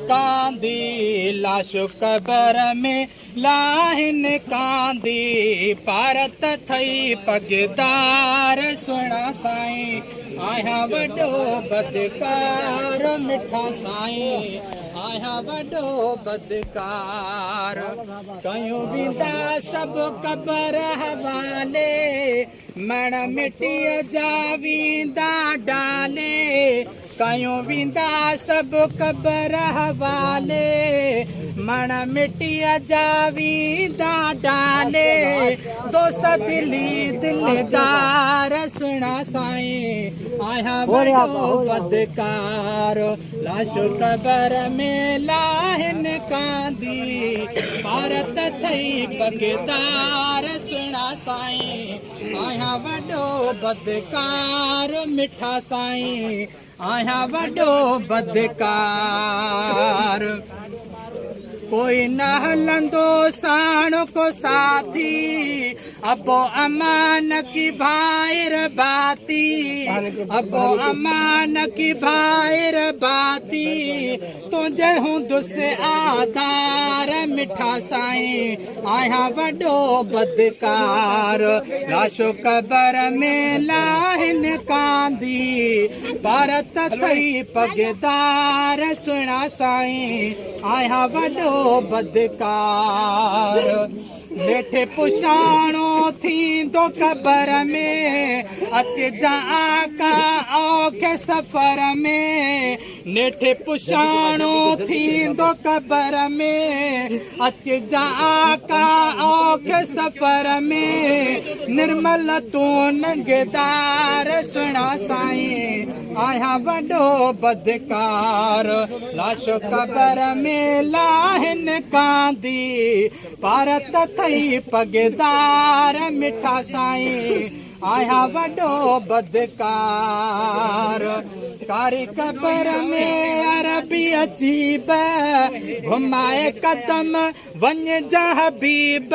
कांदी लाशो कबर में लाहिन कांदी पारत थई पगदार सुना साईं आया वडो बदकार मिठा साईं आया वडो बदकार कयूं विंदा सब कबर हवाले मण मिट्टीअ जा विंदा डाले कयूं विंदा सब कबर हवाले मण मिट्टीअ जा विंदा डाले दोस्त दिली दिलदार सुना साईं आया वडो बदकार लाशो कबर में लाहिन कांदी भारत थई पगदार सुना साईं आया वडो बदकार मिठा साईं आया वडो बदकार कोई न हलंदो साणो को साथी अबो अमान की भाईर बाती अबो अमान की भाईर बाती तुझे हूँ दुसे आधार मिठा साईं आया वडो बदकार लाशो कबर में लाहिन कांदी भारत थई पगदार सुना साईं आया वडो बदकार नेठे पुछाणो थींदो कबर में अचजा आका औखे सफ़र में नेठे पुछाणो थींदो कबर में अचजा आका औखे सफ़र में निर्मल तू नंगदार सुना साईं आया वडो बदकार लाशो कबर में लाहिन कांदी भारत थई पगदार मिठा साईं आया वडो बदकार कारी कबर में अरबी अजीब घुमाए कदम वन जा हबीब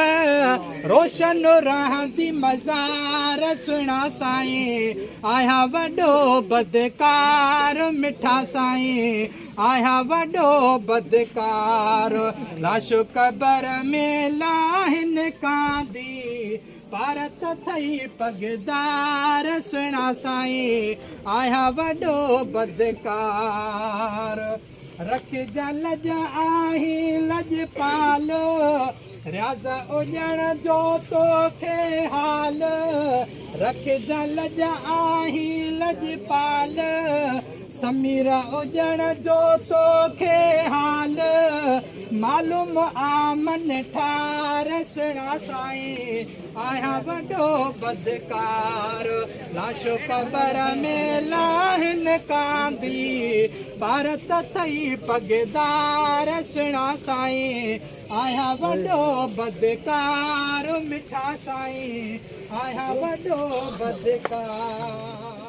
रोशन रहंदी मज़ार सुना साईं आया वडो बदकार मिठा साईं आया वडो बदकार लाशो कबर में लाहिन कांदी भारत थई पगदार सुना साईं आया वडो बदकार रख जा लज आही लज पालो रियाज़ उजण जो तोखे हाल रख जा लज आही लज पाल समीरा उजण जो तोखे हाल मालूम आमन ठार सुना साईं आया वडो बदकार लाशो कबर में लाहिन कांदी भारत थई पगदार सुना साईं आया वडो बदकार मिठा साईं आया वडो बदकार।